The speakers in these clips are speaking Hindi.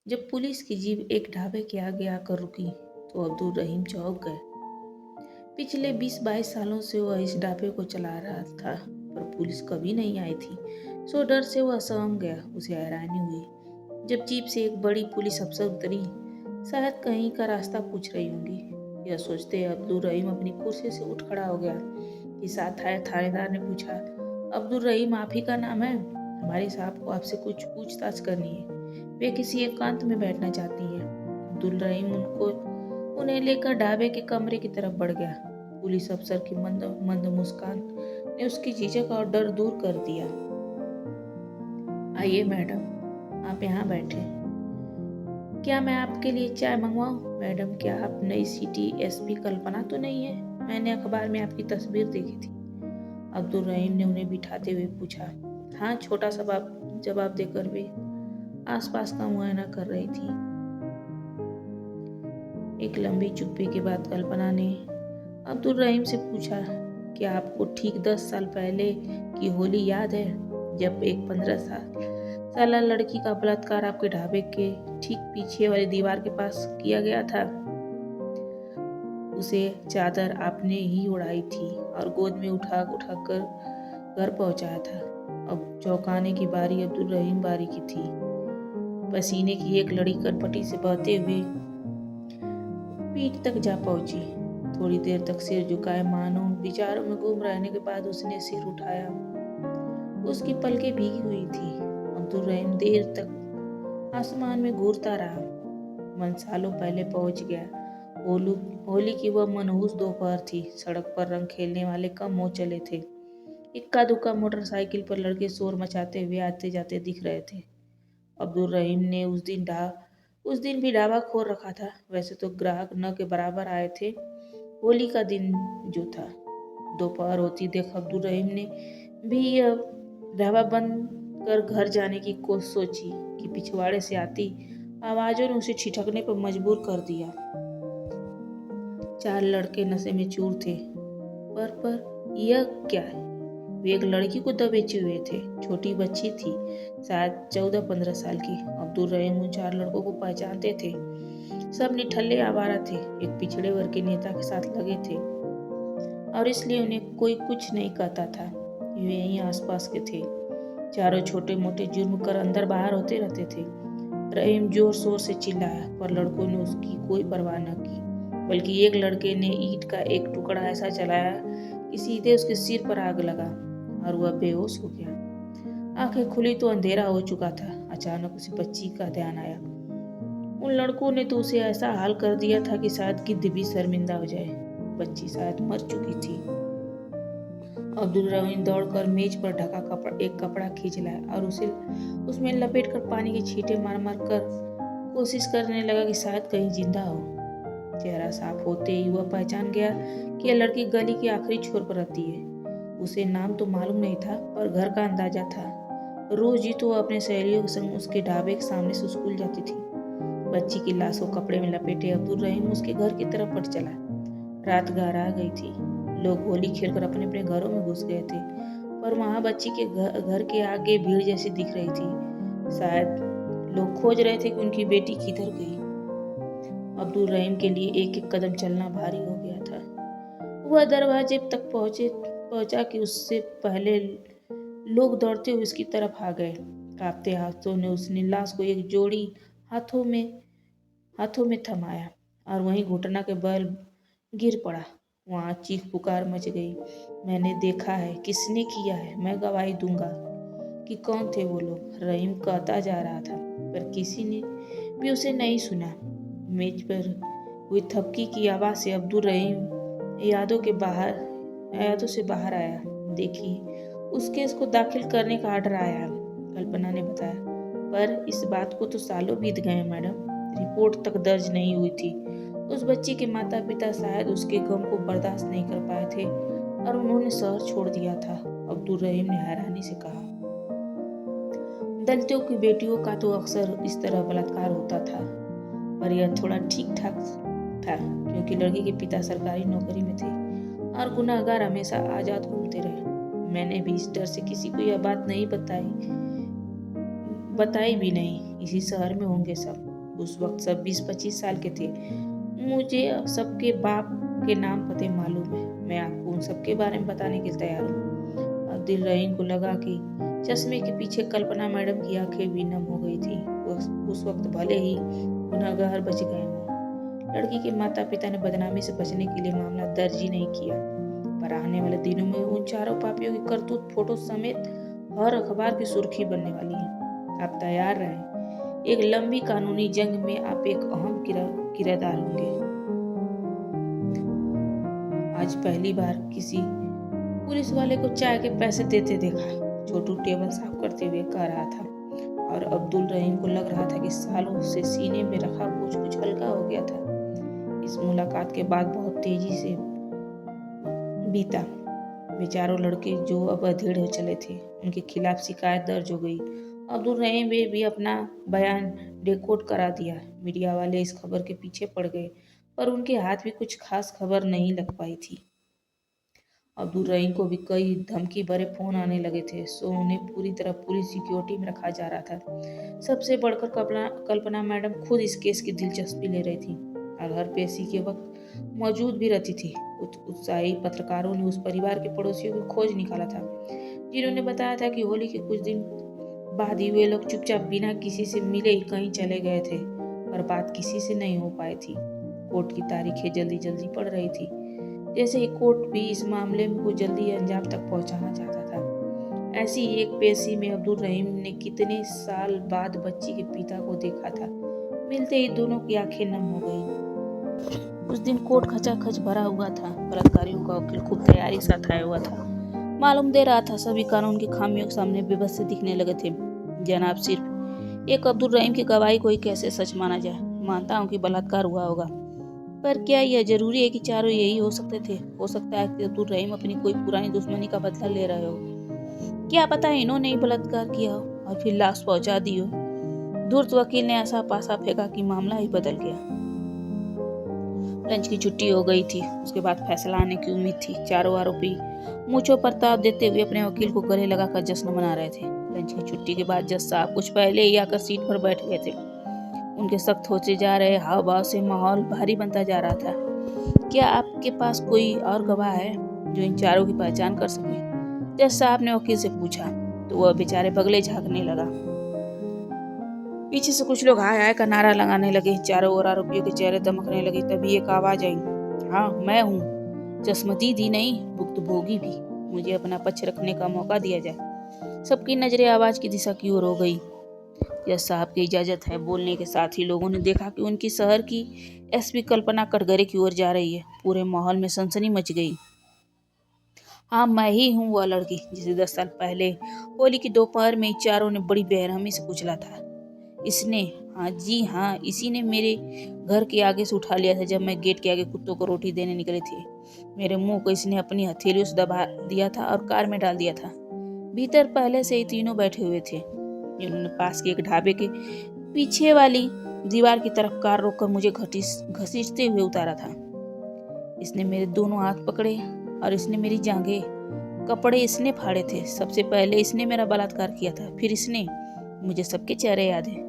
जब पुलिस की जीप एक ढाबे के आगे आकर रुकी तो अब्दुल रहीम चौंक गए। पिछले 20-22 सालों से वह इस ढाबे को चला रहा था, पर पुलिस कभी नहीं आई थी। सो डर से वह सहम गया। उसे हैरानी हुई जब जीप से एक बड़ी पुलिस अफसर उतरी। शायद कहीं का रास्ता पूछ रही होंगी। यह सोचते अब्दुल रहीम अपनी कुर्सी से उठ खड़ा हो गया। कि साथ आए थानेदार ने पूछा, अब्दुल रहीम आप ही का नाम है? हमारे साहब को आपसे कुछ पूछताछ करनी है। वे किसी एकांत में बैठना चाहती हैं। अब्दुल रहीम उन्हें लेकर ढाबे के कमरे की तरफ बढ़ गया। पुलिस अफसर की मंद मंद मुस्कान ने उसकी झिझक और डर दूर कर दिया। आइए मैडम, आप यहाँ बैठे। क्या मैं आपके लिए चाय मंगवाऊं? मैडम, क्या आप नई सिटी एसपी कल्पना तो नहीं है? मैंने अखबार में आपकी तस्वीर देखी थी। अब्दुल रहीम ने उन्हें बिठाते हुए पूछा। हाँ, छोटा सा जवाब देकर वे आसपास का मुआयना कर रही थी। एक लंबी चुप्पी के बाद कल्पना ने अब्दुल रहीम से पूछा, क्या आपको ठीक 10 साल पहले की होली याद है, जब एक 15 साल लड़की का बलात्कार आपके ढाबे के ठीक पीछे वाली दीवार के पास किया गया था? उसे चादर आपने ही उड़ाई थी और गोद में उठा कर घर पहुंचाया था। अब चौंकाने की बारी अब्दुल रहीम बारी की थी। पसीने की एक लड़ी कनपटी से बहते हुए पीठ तक जा पहुंची। थोड़ी देर तक सिर झुकाए मानो विचारों में गुम रहने के बाद उसने सिर उठाया। उसकी पलकें भीगी हुई थी। अब्दुल रहीम देर तक आसमान में घूरता रहा। मन सालों पहले पहुंच गया। होली की वह मनहूस दोपहर थी। सड़क पर रंग खेलने वाले कम हो चले थे। इक्का दुक्का मोटरसाइकिल पर लड़के शोर मचाते हुए आते जाते दिख रहे थे। अब्दुल रहीम ने उस दिन भी ढाबा खोल रखा था। वैसे तो ग्राहक न के बराबर आए थे। होली का दिन जो था, दोपहर होती देख अब्दुल रहीम ने भी यह ढाबा बंद कर घर जाने की कोशिश सोची कि पिछवाड़े से आती आवाजों ने उसे छिटकने पर मजबूर कर दिया। 4 लड़के नशे में चूर थे। पर यह क्या है? वे एक लड़की को दबोचे हुए थे। छोटी बच्ची थी, शायद 14-15 साल की। अब्दुल रहीम उन 4 लड़कों को पहचानते थे। सब निठल्ले आवारा थे, एक पिछड़े वर्ग के नेता के साथ लगे थे और इसलिए उन्हें कोई कुछ नहीं कहता था। वे यहीं आसपास के थे। चारों छोटे मोटे जुर्म कर अंदर बाहर होते रहते थे। रहीम जोर शोर से चिल्लाया, पर लड़कों ने उसकी कोई परवाह न की। बल्कि एक लड़के ने ईंट का एक टुकड़ा ऐसा चलाया कि सीधे उसके सिर पर आग लगा और वह बेहोश हो गया। आंखें खुली तो अंधेरा हो चुका था। अचानक उसे बच्ची का ध्यान आया। उन लड़कों ने तो उसे ऐसा हाल कर दिया था कि शायद गिद्ध भी शर्मिंदा हो जाए। बच्ची शायद मर चुकी थी। अब्दुल रहीम दौड़कर मेज पर ढका एक कपड़ा खींच लाया और उसे उसमें लपेटकर पानी के छींटे मार मार कर कोशिश करने लगा कि शायद कहीं जिंदा हो। चेहरा साफ होते ही वह पहचान गया कि यह लड़की गली के आखिरी छोर पर रहती है। उसे नाम तो मालूम नहीं था, पर घर का अंदाजा था। रोज ही तो वह अपने सहेलियों के संग उसके ढाबे के सामने से स्कूल जाती थी। बच्ची की लाश को कपड़े में लपेटे अब्दुल रहीम उसके घर की तरफ बढ़ चला। रात गहरा गई थी। लोग होली खेलकर अपने अपने घरों में घुस गए थे, पर वहां बच्ची के घर के आगे भीड़ जैसी दिख रही थी। शायद लोग खोज रहे थे कि उनकी बेटी किधर गई। अब्दुल रहीम के लिए एक एक कदम चलना भारी हो गया था। वह दरवाजे तक पहुंचा कि उससे पहले लोग दौड़ते हुए उसकी तरफ आ गए। कांपते हाथों ने उसने लाश को एक जोड़ी हाथों में थमाया और वहीं घुटना के बल गिर पड़ा। वहां चीख पुकार मच गई। मैंने देखा है, किसने किया है, मैं गवाही दूंगा कि कौन थे वो लोग। रहीम कहता जा रहा था, पर किसी ने भी उसे नहीं सुना। मेज पर हुई थपकी की आवाज से अब्दुल रहीम यादों से बाहर आया। देखिए, उस केस को दाखिल करने का आर्डर आया, कल्पना ने बताया। पर इस बात को तो सालों बीत गए मैडम, रिपोर्ट तक दर्ज नहीं हुई थी। उस बच्ची के माता पिता शायद उसके गम को बर्दाश्त नहीं कर पाए थे और उन्होंने शहर छोड़ दिया था। अब्दुल रहीम ने हैरानी से कहा, दलितों की बेटियों का तो अक्सर इस तरह बलात्कार होता था, पर यह थोड़ा ठीक ठाक था क्योंकि लड़की के पिता सरकारी नौकरी में थे और गुनहगार हमेशा आजाद घूमते रहे। मैंने भी इस डर से किसी को यह बात नहीं बताई भी नहीं। इसी शहर में होंगे सब। उस वक्त सब 20-25 साल के थे। मुझे सबके बाप के नाम पते मालूम है। मैं आपको उन सबके बारे में बताने के लिए तैयार हूँ। अब्दुल रहीम को लगा कि चश्मे के पीछे कल्पना मैडम की आंखें भी नम हो गई थी। उस वक्त भले ही गुनहगार बच गए हों, लड़की के माता पिता ने बदनामी से बचने के लिए मामला दर्ज ही नहीं किया। पर आने वाले दिनों में उन चारों पापियों की करतूत फोटो समेत हर अखबार की सुर्खी बनने वाली है। आप तैयार रहें, एक लंबी कानूनी जंग में आप एक अहम किरदार होंगे। आज पहली बार किसी पुलिस वाले को चाय के पैसे देते देखा, छोटू टेबल साफ करते हुए कह रहा था। और अब्दुल रहीम को लग रहा था कि सालों से सीने में रखा बोझ कुछ हल्का हो गया था। इस मुलाकात के बाद बहुत तेजी से बीता। वे चारों लड़के जो अब अधेड़ हो चले थे, उनके खिलाफ शिकायत दर्ज हो गई। अब्दुल रहीम भी अपना बयान डिकोड करा दिया। मीडिया वाले इस खबर के पीछे पड़ गए, पर उनके हाथ भी कुछ खास खबर नहीं लग पाई थी। अब्दुल रहीम को भी कई धमकी भरे फोन आने लगे थे, सो उन्हें पूरी तरह पुलिस सिक्योरिटी में रखा जा रहा था। सबसे बढ़कर कल्पना मैडम खुद इस केस की दिलचस्पी ले रही थी और हर पेशी के वक्त मौजूद भी रहती थी। कुछ उत्साही पत्रकारों ने उस परिवार के पड़ोसियों की खोज निकाला था, जिन्होंने बताया था कि होली के कुछ दिन बाद ही वे लोग चुपचाप बिना किसी से मिले ही कहीं चले गए थे, पर बात किसी से नहीं हो पाई थी। कोर्ट की तारीखें जल्दी जल्दी पड़ रही थी, जैसे ही कोर्ट भी इस मामले में को जल्दी अंजाम तक पहुंचाना चाहता था। ऐसी एक पेशी में अब्दुल रहीम ने कितने साल बाद बच्ची के पिता को देखा था। मिलते ही दोनों की आंखें नम हो गई। उस दिन कोर्ट खचाखच भरा हुआ था। बलात्कारियों का वकील खूब तैयारी के साथ आया हुआ था, मालूम दे रहा था। सभी कानून की खामियों के सामने बेबस से दिखने लगे थे। जनाब, सिर्फ एक अब्दुल रहीम की गवाही को ही कैसे सच माना जाए? मानता हूँ कि बलात्कार हुआ होगा, पर क्या यह जरूरी है कि चारों यही हो सकते थे? हो सकता है कि अब्दुल रहीम अपनी कोई पुरानी दुश्मनी का बदला ले रहे हो। क्या पता इन्होंने ही बलात्कार किया हो और फिर लाश पहुंचा दी हो। धूर्त वकील ने ऐसा पासा फेंका कि मामला ही बदल गया। लंच की छुट्टी हो गई थी। उसके बाद फैसला आने की उम्मीद थी। चारों आरोपी मूंछों पर ताव देते हुए अपने वकील को गले लगाकर जश्न मना रहे थे। लंच की छुट्टी के बाद जज साहब कुछ पहले ही आकर सीट पर बैठ गए थे। उनके सख्त होते जा रहे हाव भाव से माहौल भारी बनता जा रहा था। क्या आपके पास कोई और गवाह है जो इन चारों की पहचान कर सके? जज साहब ने वकील से पूछा, तो वह बेचारे बगले झांकने लगा। पीछे से कुछ लोग हाय हाय का नारा लगाने लगे। चारों ओर आरोपियों के चेहरे दमकने लगे। तभी एक आवाज आई, हाँ मैं हूँ, चश्मदीदी नहीं भुक्तभोगी भी। मुझे अपना पक्ष रखने का मौका दिया जाए। सबकी नजरें आवाज की दिशा की ओर हो गई। जज साहब की इजाजत है। बोलने के साथ ही लोगों ने देखा कि उनकी शहर की एसपी कल्पना कटघरे की ओर जा रही है। पूरे माहौल में सनसनी मच गई। हाँ, मैं ही हूँ वह लड़की जिसे 10 साल पहले होली की दोपहर में चारों ने बड़ी बेरहमी से कुचला था। इसने, हाँ जी हाँ, इसी ने मेरे घर के आगे से उठा लिया था जब मैं गेट के आगे कुत्तों को रोटी देने निकले थे। मेरे मुंह को इसने अपनी हथेलियों से दबा दिया था और कार में डाल दिया था। भीतर पहले से ही तीनों बैठे हुए थे। इन्होंने पास के एक ढाबे के पीछे वाली दीवार की तरफ कार रोककर मुझे घसीटते हुए उतारा था। इसने मेरे दोनों हाथ पकड़े और इसने मेरी जांघें, कपड़े इसने फाड़े थे। सबसे पहले इसने मेरा बलात्कार किया था, फिर इसने, मुझे सबके चेहरे याद है।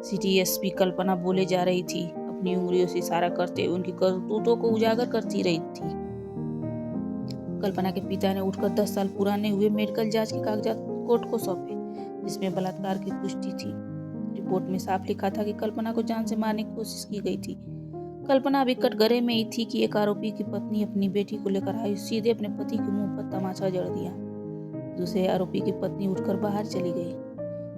सिटी एसपी कल्पना बोले जा रही थी, अपनी उंगलियों से इशारा करते हुए उनकी करतूतों को उजागर करती रही थी। कल्पना के पिता ने उठकर 10 साल पुराने हुए मेडिकल जांच के कागजात कोर्ट को सौंपे, जिसमें बलात्कार की पुष्टि थी। रिपोर्ट में साफ लिखा था कि कल्पना को जान से मारने की कोशिश की गई थी। कल्पना अभी कटघरे में ही थी कि एक आरोपी की पत्नी अपनी बेटी को लेकर आई, सीधे अपने पति के मुंह पर तमाचा जड़ दिया। दूसरे आरोपी की पत्नी उठकर बाहर चली गई।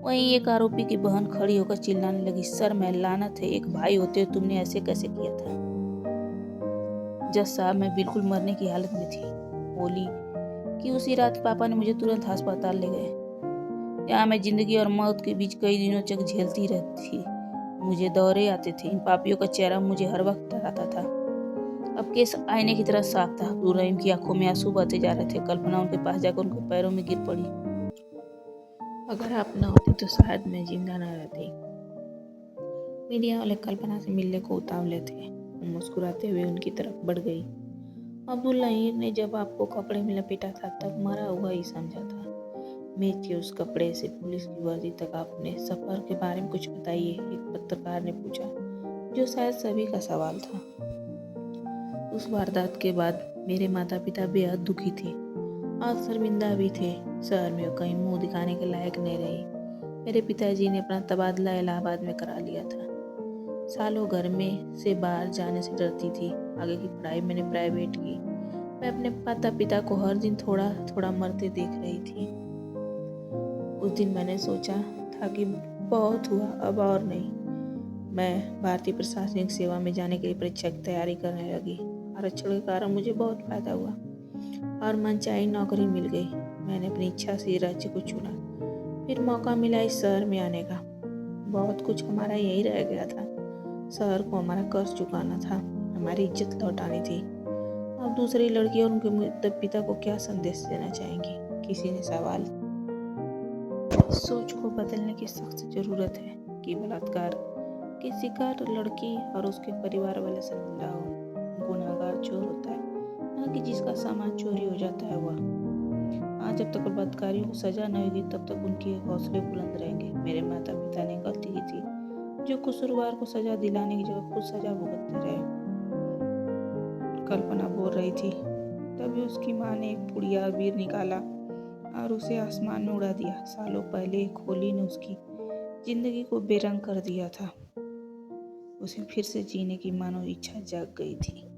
वहीं एक आरोपी की बहन खड़ी होकर चिल्लाने लगी, सर मैं लानत है, एक भाई होते हुए तुमने ऐसे कैसे किया था? जज साहब, मैं बिल्कुल मरने की हालत में थी। होली कि उसी रात पापा ने मुझे तुरंत अस्पताल ले गए, जहाँ मैं जिंदगी और मौत के बीच कई दिनों तक झेलती रहती। मुझे दौरे आते थे। इन पापियों का चेहरा मुझे हर वक्त डराता था। अब केस आईने की तरह साफ था। अब्दुल रहीम की आंखों में आंसू बहते जा रहे थे। कल्पना उनके पास जाकर उनके पैरों में गिर पड़ी। अगर आप न होती तो शायद मैं जिंदा न रहती। मीडिया वाले कल्पना से मिलने को उतावले थे। मुस्कुराते हुए उनकी तरफ बढ़ गई। अब्दुल रहीम ने जब आपको कपड़े में लपेटा था तब मरा हुआ ही समझा था। मेज के उस कपड़े से पुलिस की वर्दी तक अपने सफ़र के बारे में कुछ बताइए, एक पत्रकार ने पूछा, जो शायद सभी का सवाल था। उस वारदात के बाद मेरे माता पिता बेहद दुखी थे और शर्मिंदा भी थे। शहर में वो कहीं मुंह दिखाने के लायक नहीं रही। मेरे पिताजी ने अपना तबादला इलाहाबाद में करा लिया था। सालों घर में से बाहर जाने से डरती थी। आगे की पढ़ाई मैंने प्राइवेट की। मैं अपने माता पिता को हर दिन थोड़ा थोड़ा मरते देख रही थी। उस दिन मैंने सोचा था कि बहुत हुआ, अब और नहीं। मैं भारतीय प्रशासनिक सेवा में जाने के लिए परीक्षा की तैयारी करने लगी। आरक्षण के कारण मुझे बहुत फायदा हुआ और मनचाही नौकरी मिल गई। मैंने अपनी इच्छा से राज्य को चुना। फिर मौका मिला इस शहर में आने का। बहुत कुछ हमारा यही रह गया था। शहर को हमारा कर्ज चुकाना था, हमारी इज्जत लौटानी थी। अब दूसरी लड़की और उनके माता पिता को क्या संदेश देना चाहेंगी? किसी ने सवाल। सोच को बदलने की सख्त जरूरत है कि बलात्कार किसी का लड़की और उसके परिवार वाले से मिला हो। गुनाहगार चोर होता है, ना कि जिसका सामान चोरी हो जाता है वह। आज जब तक बलात्कारियों को सजा नहीं होगी तब तक उनके हौसले बुलंद रहेंगे। मेरे माता पिता ने गलती की थी जो कसूरवार को सजा दिलाने की जगह खुद सजा भुगतते रहे। कल्पना बोल रही थी, तभी उसकी माँ ने एक पुड़िया अबीर निकाला और उसे आसमान में उड़ा दिया। सालों पहले एक होली ने उसकी जिंदगी को बेरंग कर दिया था। उसे फिर से जीने की मानो इच्छा जाग गई थी।